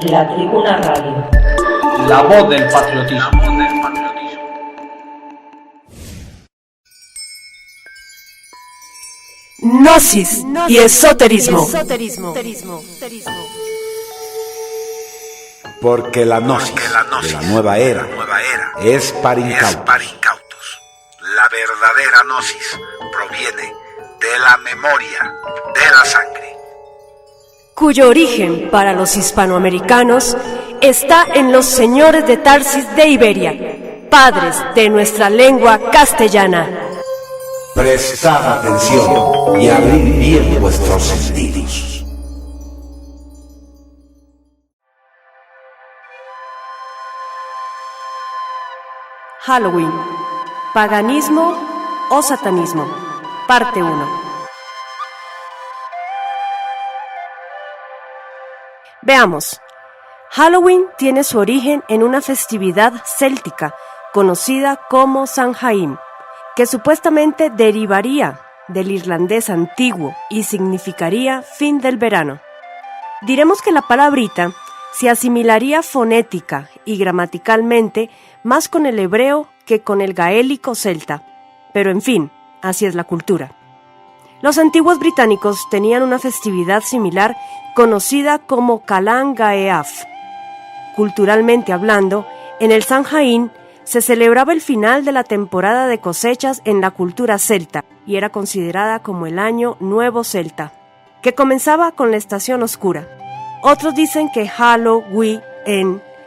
La Tribuna Radio. La voz del patriotismo. Gnosis y esoterismo. Porque la gnosis de la nueva era es para incautos. La verdadera gnosis proviene de la memoria, de la sangre, Cuyo origen para los hispanoamericanos está en los señores de Tarsis de Iberia, padres de nuestra lengua castellana. Prestad atención y abrid bien vuestros sentidos. Halloween, paganismo o satanismo, parte 1. Veamos. Halloween tiene su origen en una festividad céltica conocida como Samhain, que supuestamente derivaría del irlandés antiguo y significaría fin del verano. Diremos que la palabrita se asimilaría fonética y gramaticalmente más con el hebreo que con el gaélico celta, pero en fin, así es la cultura. Los antiguos británicos tenían una festividad similar conocida como Calan Gaeaf. Culturalmente hablando, en el Samhain se celebraba el final de la temporada de cosechas en la cultura celta y era considerada como el año nuevo celta, que comenzaba con la estación oscura. Otros dicen que Halloween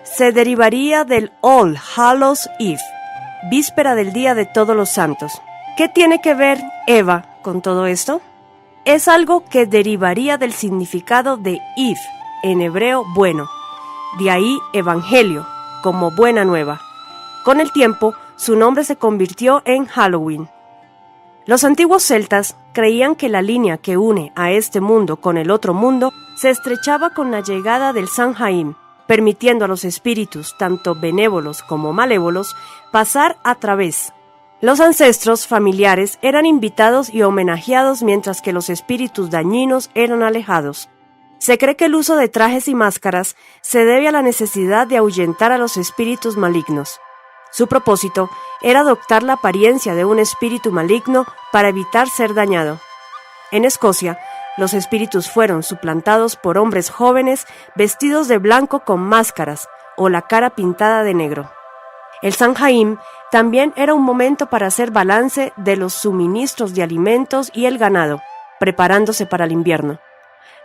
se derivaría del All Hallows Eve, víspera del Día de Todos los Santos. ¿Qué tiene que ver Eva con todo esto? Es algo que derivaría del significado de Eve, en hebreo bueno, de ahí evangelio, como buena nueva. Con el tiempo, su nombre se convirtió en Halloween. Los antiguos celtas creían que la línea que une a este mundo con el otro mundo se estrechaba con la llegada del Samhain, permitiendo a los espíritus, tanto benévolos como malévolos, pasar a través. Los ancestros familiares eran invitados y homenajeados mientras que los espíritus dañinos eran alejados. Se cree que el uso de trajes y máscaras se debe a la necesidad de ahuyentar a los espíritus malignos. Su propósito era adoptar la apariencia de un espíritu maligno para evitar ser dañado. En Escocia, los espíritus fueron suplantados por hombres jóvenes vestidos de blanco con máscaras o la cara pintada de negro. El Samhain también era un momento para hacer balance de los suministros de alimentos y el ganado, preparándose para el invierno.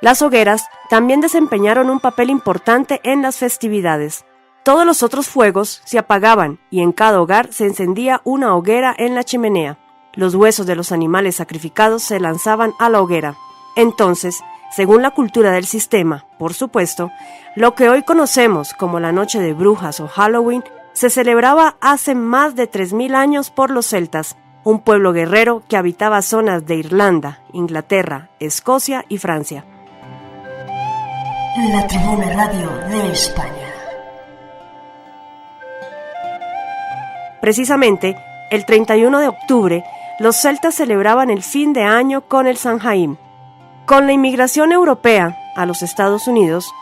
Las hogueras también desempeñaron un papel importante en las festividades. Todos los otros fuegos se apagaban y en cada hogar se encendía una hoguera en la chimenea. Los huesos de los animales sacrificados se lanzaban a la hoguera. Entonces, según la cultura del sistema, por supuesto, lo que hoy conocemos como la Noche de Brujas o Halloween se celebraba hace más de 3000 años por los celtas, un pueblo guerrero que habitaba zonas de Irlanda, Inglaterra, Escocia y Francia. La Tribuna Radio de España. Precisamente, el 31 de octubre, los celtas celebraban el fin de año con el Samhain. Con la inmigración europea a los Estados Unidos,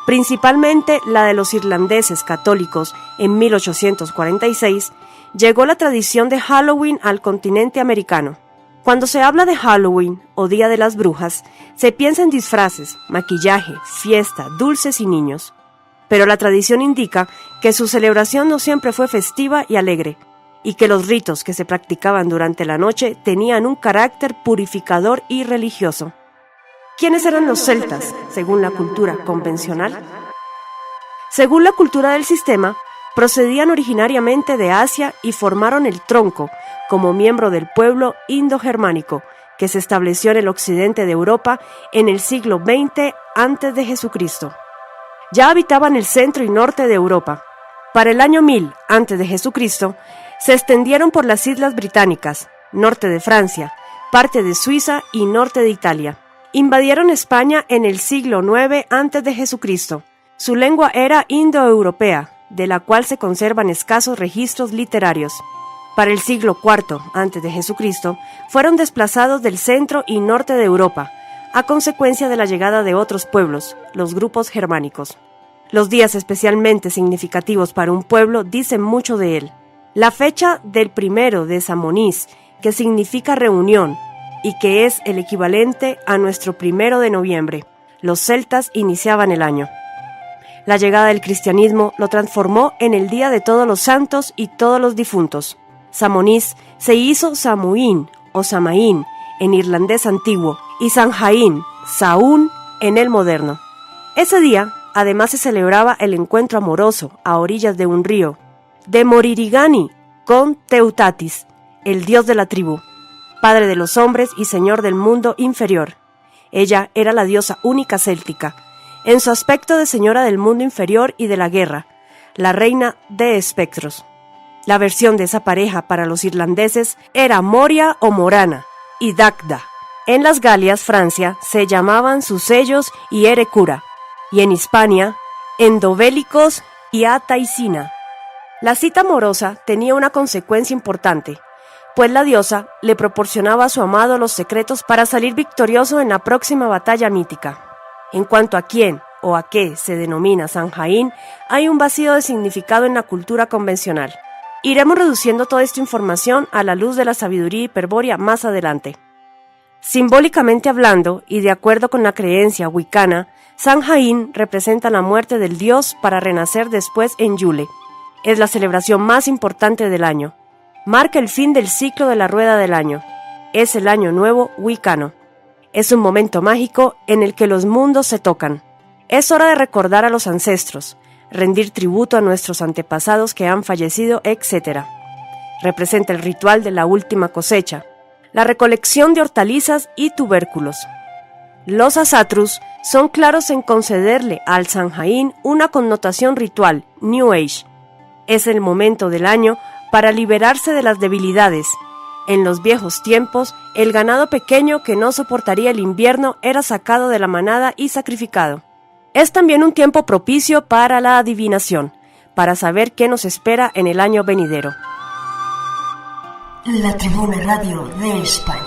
principalmente la de los irlandeses católicos en 1846, llegó la tradición de Halloween al continente americano. Cuando se habla de Halloween o Día de las Brujas, se piensa en disfraces, maquillaje, fiesta, dulces y niños. Pero la tradición indica que su celebración no siempre fue festiva y alegre, y que los ritos que se practicaban durante la noche tenían un carácter purificador y religioso. ¿Quiénes eran los celtas, según la cultura convencional? Según la cultura del sistema, procedían originariamente de Asia y formaron el tronco como miembro del pueblo indo-germánico que se estableció en el occidente de Europa en el siglo XX a.C. Ya habitaban el centro y norte de Europa. Para el año 1000 a.C., se extendieron por las Islas Británicas, norte de Francia, parte de Suiza y norte de Italia. Invadieron España en el siglo IX a.C. Su lengua era indoeuropea, de la cual se conservan escasos registros literarios. Para el siglo IV a.C., fueron desplazados del centro y norte de Europa, a consecuencia de la llegada de otros pueblos, los grupos germánicos. Los días especialmente significativos para un pueblo dicen mucho de él. La fecha del 1 de Samonís, que significa reunión, y que es el equivalente a nuestro 1 de noviembre. Los celtas iniciaban el año. La llegada del cristianismo lo transformó en el Día de Todos los Santos y Todos los Difuntos. Samonís se hizo Samhain o Samaín en irlandés antiguo y Samhain, Saún en el moderno. Ese día, además, se celebraba el encuentro amoroso a orillas de un río de Moririgani con Teutatis, el dios de la tribu, padre de los hombres y señor del mundo inferior. Ella era la diosa única céltica, en su aspecto de señora del mundo inferior y de la guerra, la reina de espectros. La versión de esa pareja para los irlandeses era Moria o Morana y Dagda. En las Galias, Francia, se llamaban sus sellos y Erecura, y en Hispania, Endobélicos y Ataicina. La cita amorosa tenía una consecuencia importante, pues la diosa le proporcionaba a su amado los secretos para salir victorioso en la próxima batalla mítica. En cuanto a quién o a qué se denomina Samhain, hay un vacío de significado en la cultura convencional. Iremos reduciendo toda esta información a la luz de la sabiduría hiperbórea más adelante. Simbólicamente hablando, y de acuerdo con la creencia wicana, Samhain representa la muerte del dios para renacer después en Yule. Es la celebración más importante del año. Marca el fin del ciclo de la rueda del año. Es el año nuevo wicano. Es un momento mágico en el que los mundos se tocan. Es hora de recordar a los ancestros, rendir tributo a nuestros antepasados que han fallecido, etc. Representa el ritual de la última cosecha, la recolección de hortalizas y tubérculos. Los asatrus son claros en concederle al Samhain una connotación ritual, New Age. Es el momento del año para liberarse de las debilidades. En los viejos tiempos, el ganado pequeño que no soportaría el invierno era sacado de la manada y sacrificado. Es también un tiempo propicio para la adivinación, para saber qué nos espera en el año venidero. La Tribuna Radio de España.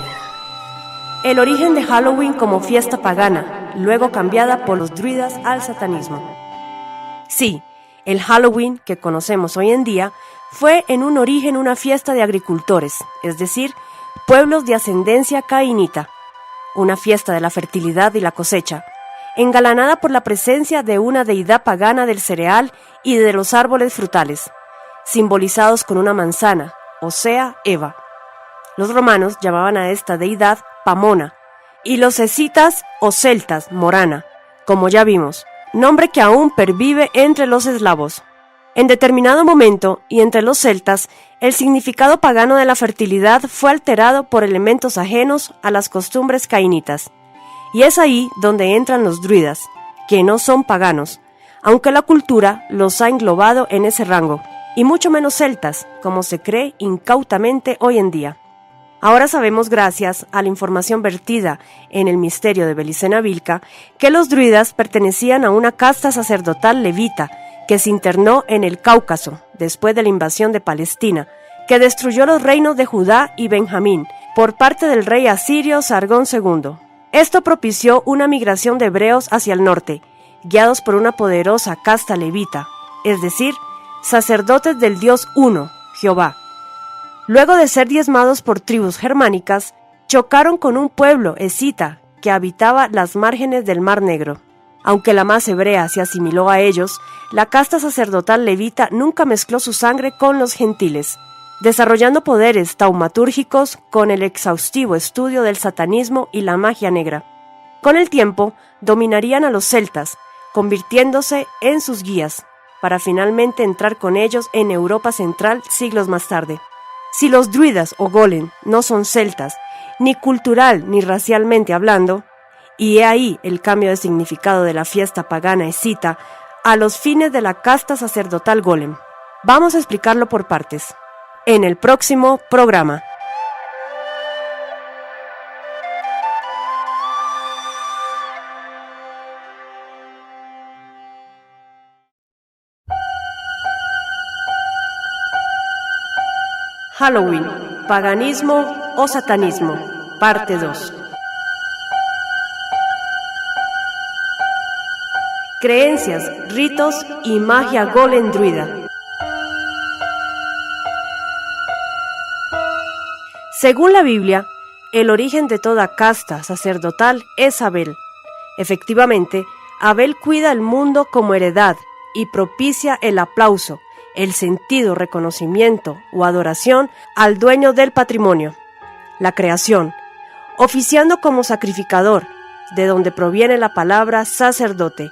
El origen de Halloween como fiesta pagana, luego cambiada por los druidas al satanismo. Sí, el Halloween que conocemos hoy en día fue en un origen una fiesta de agricultores, es decir, pueblos de ascendencia cainita, una fiesta de la fertilidad y la cosecha, engalanada por la presencia de una deidad pagana del cereal y de los árboles frutales, simbolizados con una manzana, o sea, Eva. Los romanos llamaban a esta deidad Pamona, y los escitas o celtas Morana, como ya vimos, nombre que aún pervive entre los eslavos. En determinado momento, y entre los celtas, el significado pagano de la fertilidad fue alterado por elementos ajenos a las costumbres cainitas. Y es ahí donde entran los druidas, que no son paganos, aunque la cultura los ha englobado en ese rango, y mucho menos celtas, como se cree incautamente hoy en día. Ahora sabemos, gracias a la información vertida en el misterio de Belicena Vilca, que los druidas pertenecían a una casta sacerdotal levita que se internó en el Cáucaso después de la invasión de Palestina, que destruyó los reinos de Judá y Benjamín por parte del rey asirio Sargón II. Esto propició una migración de hebreos hacia el norte, guiados por una poderosa casta levita, es decir, sacerdotes del Dios uno, Jehová. Luego de ser diezmados por tribus germánicas, chocaron con un pueblo escita que habitaba las márgenes del Mar Negro. Aunque la más hebrea se asimiló a ellos, la casta sacerdotal levita nunca mezcló su sangre con los gentiles, desarrollando poderes taumatúrgicos con el exhaustivo estudio del satanismo y la magia negra. Con el tiempo, dominarían a los celtas, convirtiéndose en sus guías, para finalmente entrar con ellos en Europa Central siglos más tarde. Si los druidas o golem no son celtas, ni cultural ni racialmente hablando, y he ahí el cambio de significado de la fiesta pagana escita a los fines de la casta sacerdotal golem. Vamos a explicarlo por partes, en el próximo programa. Halloween, paganismo o satanismo, parte 2. creencias, ritos y magia golem druida. Según la Biblia, el origen de toda casta sacerdotal es Abel. Efectivamente, Abel cuida el mundo como heredad y propicia el aplauso, el sentido reconocimiento o adoración al dueño del patrimonio, la creación, oficiando como sacrificador, de donde proviene la palabra sacerdote.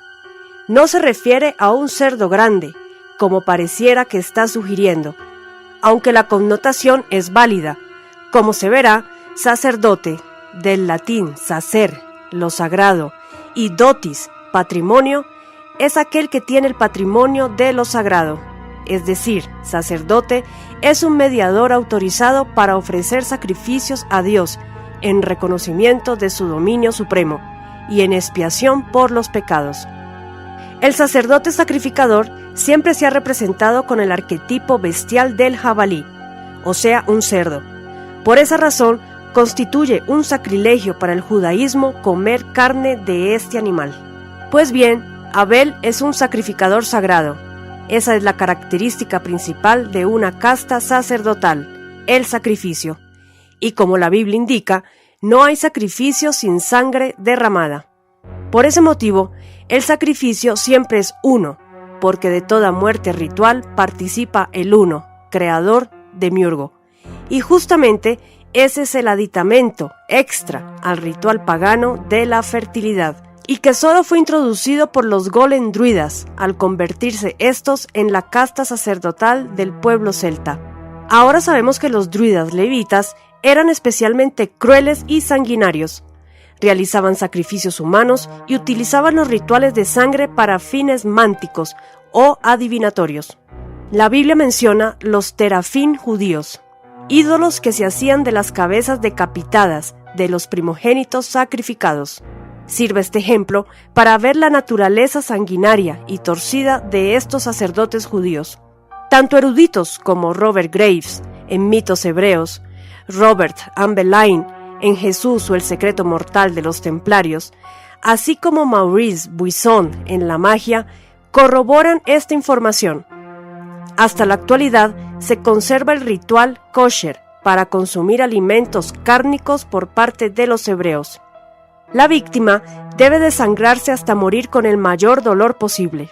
No se refiere a un cerdo grande, como pareciera que está sugiriendo, aunque la connotación es válida. Como se verá, sacerdote, del latín sacer, lo sagrado, y dotis, patrimonio, es aquel que tiene el patrimonio de lo sagrado. Es decir, sacerdote es un mediador autorizado para ofrecer sacrificios a Dios en reconocimiento de su dominio supremo y en expiación por los pecados. El sacerdote sacrificador siempre se ha representado con el arquetipo bestial del jabalí, o sea, un cerdo. Por esa razón, constituye un sacrilegio para el judaísmo comer carne de este animal. Pues bien, Abel es un sacrificador sagrado. Esa es la característica principal de una casta sacerdotal, el sacrificio. Y como la Biblia indica, no hay sacrificio sin sangre derramada. Por ese motivo, el sacrificio siempre es uno, porque de toda muerte ritual participa el uno, creador demiurgo. Y justamente ese es el aditamento extra al ritual pagano de la fertilidad, y que solo fue introducido por los golem druidas al convertirse estos en la casta sacerdotal del pueblo celta. Ahora sabemos que los druidas levitas eran especialmente crueles y sanguinarios. Realizaban sacrificios humanos y utilizaban los rituales de sangre para fines mánticos o adivinatorios. La Biblia menciona los terafín judíos, ídolos que se hacían de las cabezas decapitadas de los primogénitos sacrificados. Sirve este ejemplo para ver la naturaleza sanguinaria y torcida de estos sacerdotes judíos. Tanto eruditos como Robert Graves, en Mitos Hebreos, Robert Ambelain, en Jesús o el secreto mortal de los templarios, así como Maurice Buisson, en la magia, corroboran esta información. Hasta la actualidad se conserva el ritual kosher para consumir alimentos cárnicos por parte de los hebreos. La víctima debe desangrarse hasta morir con el mayor dolor posible.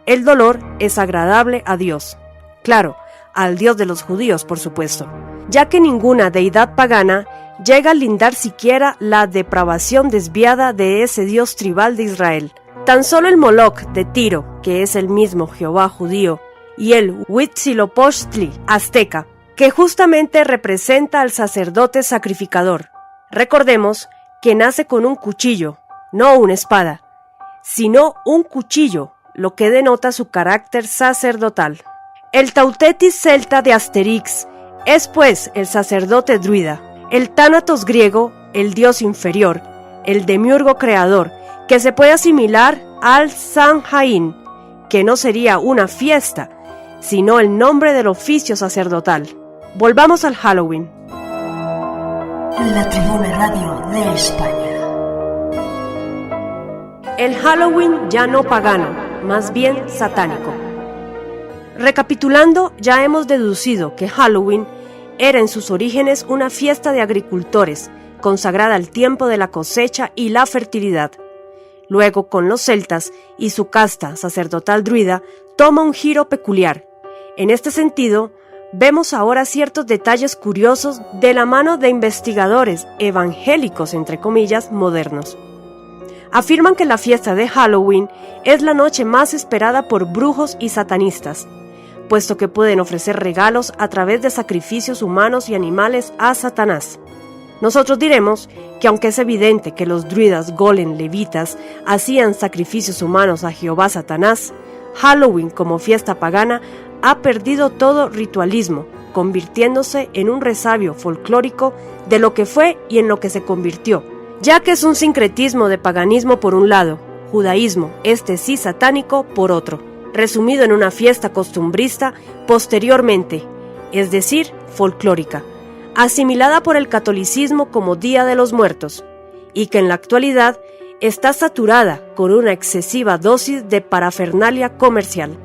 El dolor es agradable a Dios. Claro, al Dios de los judíos, por supuesto, ya que ninguna deidad pagana llega a lindar siquiera la depravación desviada de ese Dios tribal de Israel. Tan solo el Moloch de Tiro, que es el mismo Jehová judío, y el Huitzilopochtli azteca, que justamente representa al sacerdote sacrificador. Recordemos que nace con un cuchillo, no una espada, sino un cuchillo, lo que denota su carácter sacerdotal. El Tautetis celta de Asterix es pues el sacerdote druida, el Tánatos griego, el dios inferior, el demiurgo creador, que se puede asimilar al Samhain, que no sería una fiesta, sino el nombre del oficio sacerdotal. Volvamos al Halloween. La Tribuna Radio de España. El Halloween ya no pagano, más bien satánico. Recapitulando, ya hemos deducido que Halloween era en sus orígenes una fiesta de agricultores, consagrada al tiempo de la cosecha y la fertilidad. Luego, con los celtas y su casta sacerdotal druida, toma un giro peculiar. En este sentido, vemos ahora ciertos detalles curiosos de la mano de investigadores evangélicos, entre comillas, modernos. Afirman que la fiesta de Halloween es la noche más esperada por brujos y satanistas, puesto que pueden ofrecer regalos a través de sacrificios humanos y animales a Satanás. Nosotros diremos que aunque es evidente que los druidas golem levitas hacían sacrificios humanos a Jehová Satanás, Halloween como fiesta pagana ha perdido todo ritualismo, convirtiéndose en un resabio folclórico de lo que fue y en lo que se convirtió, ya que es un sincretismo de paganismo por un lado, judaísmo, este sí satánico, por otro, resumido en una fiesta costumbrista posteriormente, es decir, folclórica, asimilada por el catolicismo como Día de los Muertos, y que en la actualidad está saturada con una excesiva dosis de parafernalia comercial.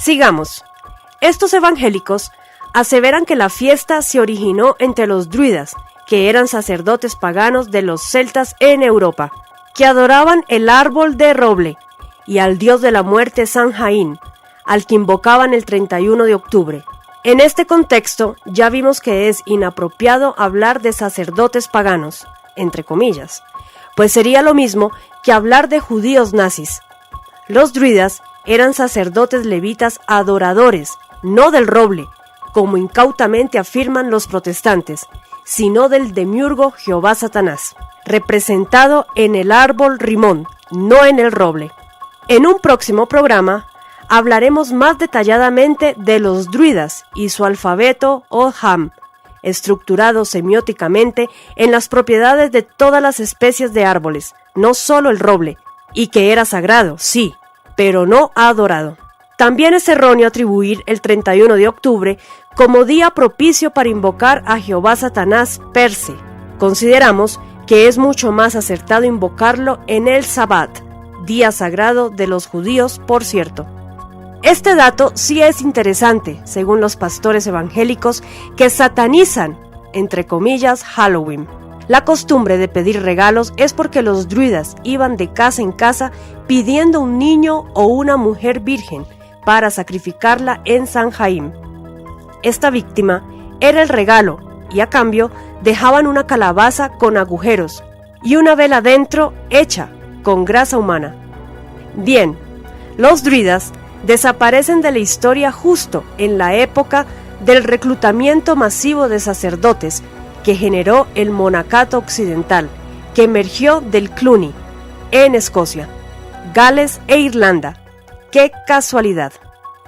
Sigamos. Estos evangélicos aseveran que la fiesta se originó entre los druidas, que eran sacerdotes paganos de los celtas en Europa, que adoraban el árbol de roble y al dios de la muerte Samhain, al que invocaban el 31 de octubre. En este contexto ya vimos que es inapropiado hablar de sacerdotes paganos, entre comillas, pues sería lo mismo que hablar de judíos nazis. Los druidas eran sacerdotes levitas adoradores, no del roble, como incautamente afirman los protestantes, sino del demiurgo Jehová Satanás, representado en el árbol rimón, no en el roble. En un próximo programa hablaremos más detalladamente de los druidas y su alfabeto o ham, estructurado semióticamente en las propiedades de todas las especies de árboles, no solo el roble, y que era sagrado, sí, pero no adorado. También es erróneo atribuir el 31 de octubre como día propicio para invocar a Jehová Satanás per se. Consideramos que es mucho más acertado invocarlo en el Sabbat, día sagrado de los judíos, por cierto. Este dato sí es interesante, según los pastores evangélicos que satanizan, entre comillas, Halloween. La costumbre de pedir regalos es porque los druidas iban de casa en casa pidiendo un niño o una mujer virgen para sacrificarla en Samhain. Esta víctima era el regalo y a cambio dejaban una calabaza con agujeros y una vela dentro hecha con grasa humana. Bien, los druidas desaparecen de la historia justo en la época del reclutamiento masivo de sacerdotes que generó el monacato occidental, que emergió del Cluny, en Escocia, Gales e Irlanda. ¡Qué casualidad!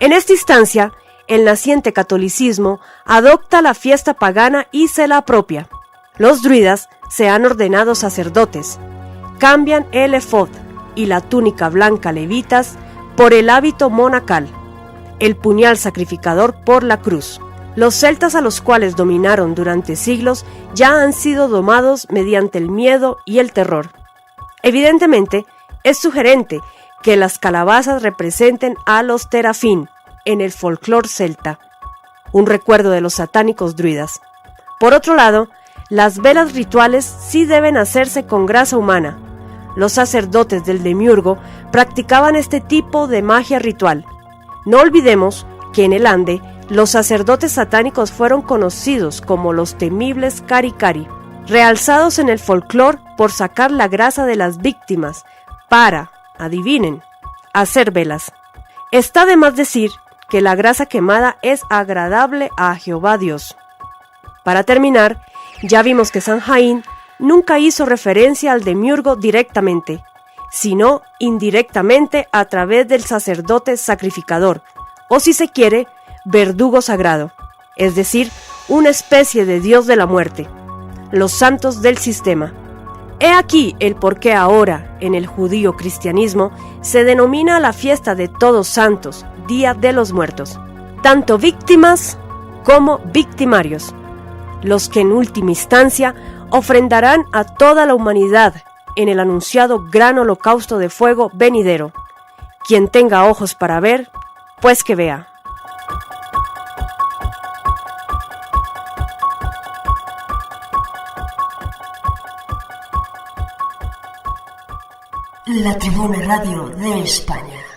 En esta instancia, el naciente catolicismo adopta la fiesta pagana y se la apropia. Los druidas se han ordenado sacerdotes, cambian el efod y la túnica blanca levitas por el hábito monacal, el puñal sacrificador por la cruz. Los celtas, a los cuales dominaron durante siglos, ya han sido domados mediante el miedo y el terror. Evidentemente, es sugerente que las calabazas representen a los terafín en el folclore celta, un recuerdo de los satánicos druidas. Por otro lado, las velas rituales sí deben hacerse con grasa humana. Los sacerdotes del demiurgo practicaban este tipo de magia ritual. No olvidemos que en el Ande, los sacerdotes satánicos fueron conocidos como los temibles Cari-Cari, realzados en el folclore por sacar la grasa de las víctimas para, adivinen, hacer velas. Está de más decir que la grasa quemada es agradable a Jehová Dios. Para terminar, ya vimos que Samhain nunca hizo referencia al demiurgo directamente, sino indirectamente a través del sacerdote sacrificador, o si se quiere, verdugo sagrado, es decir, una especie de dios de la muerte, los santos del sistema. He aquí el por qué ahora, en el judío cristianismo, se denomina la fiesta de Todos Santos, Día de los Muertos, tanto víctimas como victimarios, los que en última instancia ofrendarán a toda la humanidad en el anunciado gran holocausto de fuego venidero. Quien tenga ojos para ver, pues que vea. La Tribuna Radio de España.